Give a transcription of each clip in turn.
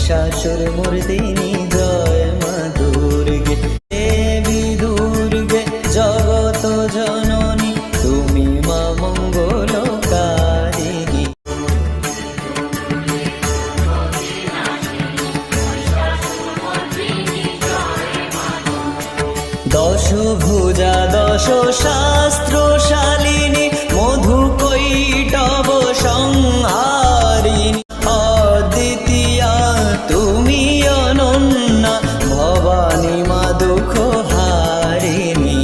মহিষাসুর মর্দিনী জয় মা দুর্গে। দেবী দুর্গে জগত জননী তুমি মা মঙ্গলকারিণী। দশভুজা দশ শাস্ত্র শালিনী মধুকৈটব সংহারিণী। অদ্বিতীয়া তুমি অনন্যা ভবানী মা দুঃখ হারিণী।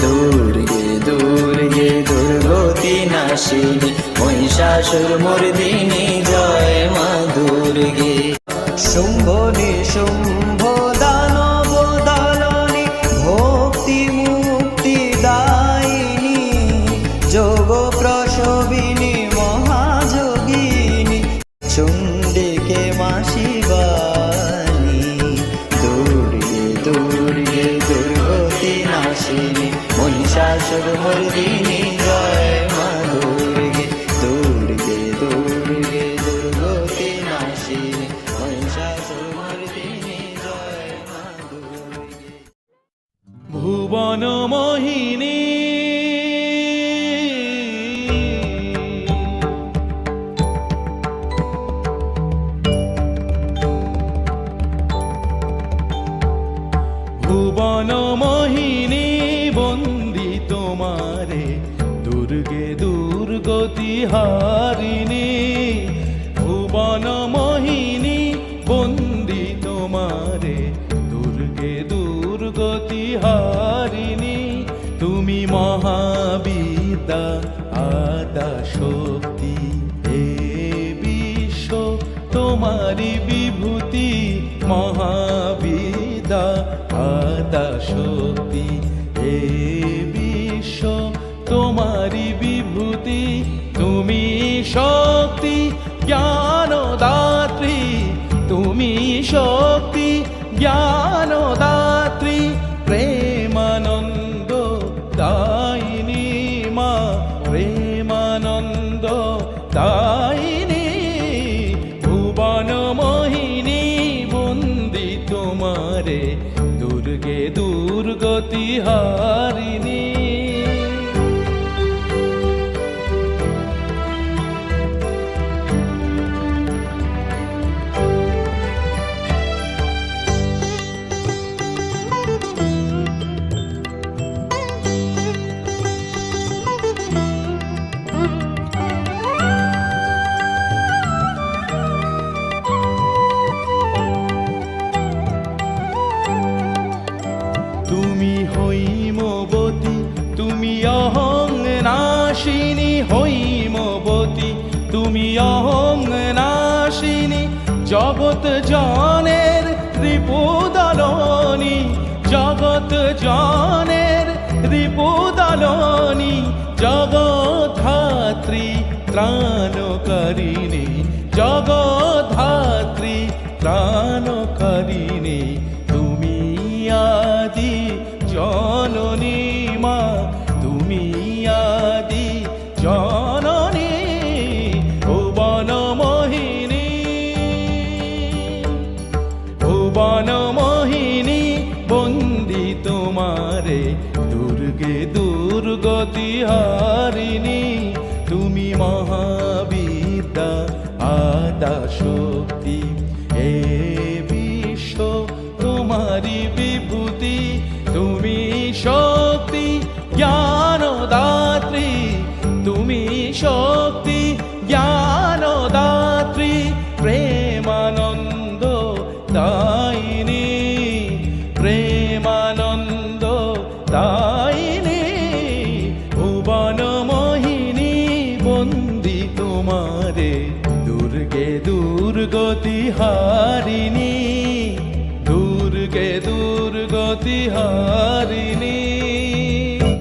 দুর্গে দুর্গে দুর্গতি নাশিনী মহিষাসুর মর্দিনী জয় মা দুর্গে। শুম্ভ নিশুম্ভ দানব দলনী ভক্তি মুক্তি দায়িনী যোগ প্রসবিনী মহাযোগিনী চণ্ডিকে মা শিবানী। দুর্গে দুর্গে দুর্গতি নাশিনী মহিষাসুর মর্দিনী জয় মা দুর্গে। দুর্গে দুর্গে দুর্গতি নাশিনী মহিষাসুর মর্দিনী জয় মা দুর্গে। ভুবন মোহিনী ভুবন মোহিনী বন্দি তোমারে দুর্গে দুর্গতি হারিণী। ভুবন মোহিনী বন্দি তোমারে দুর্গে দুর্গতি হারিণী। তুমি মহাবিদ্যা আদা শক্তি হে বিশ্ব তোমারি বিভূতি। মহাবিদ্যা আদা শক্তি হে বিশ্ব তোমারি বিভূতি। তুমি শক্তি জ্ঞানদাত্রী তুমি শক্তি জ্ঞানদাত্রী প্রেমানন্দ দায়িনী মা প্রেমানন্দ দায়িনী। ভুবন মোহিনী বন্দি তোমারে দুর্গে দুর্গতি হারিণী। তুমি হৈমবতী তুমি অহং নাশিনী। হৈমবতী তুমি অহং নাশিনী জগৎ জনের রিপুদলনী। জগৎ জনের রিপুদলনী জগদ্ধাত্রী ত্রাণকারিণী। জগদ্ধাত্রী ত্রাণকারিণী তুমি আদি জননী মা তুমি আদি জননী। ভুবন মোহিনী ভুবন মোহিনী বন্দি তোমারে দুর্গে দুর্গতি হারিণী। তুমি মহাবিদ্যা আদা শক্তি হে বিশ্ব তোমারি বিভূতি। তুমি শক্তি জ্ঞানদাত্রী তুমি শক্তি জ্ঞানদাত্রী প্রেমানন্দ দায়িনী প্রেমানন্দ দায়িনী। ভুবন মোহিনী বন্দি তোমারে দুর্গে দুর্গতি হারিণী। দুর্গে দুর্গতি হারিণী।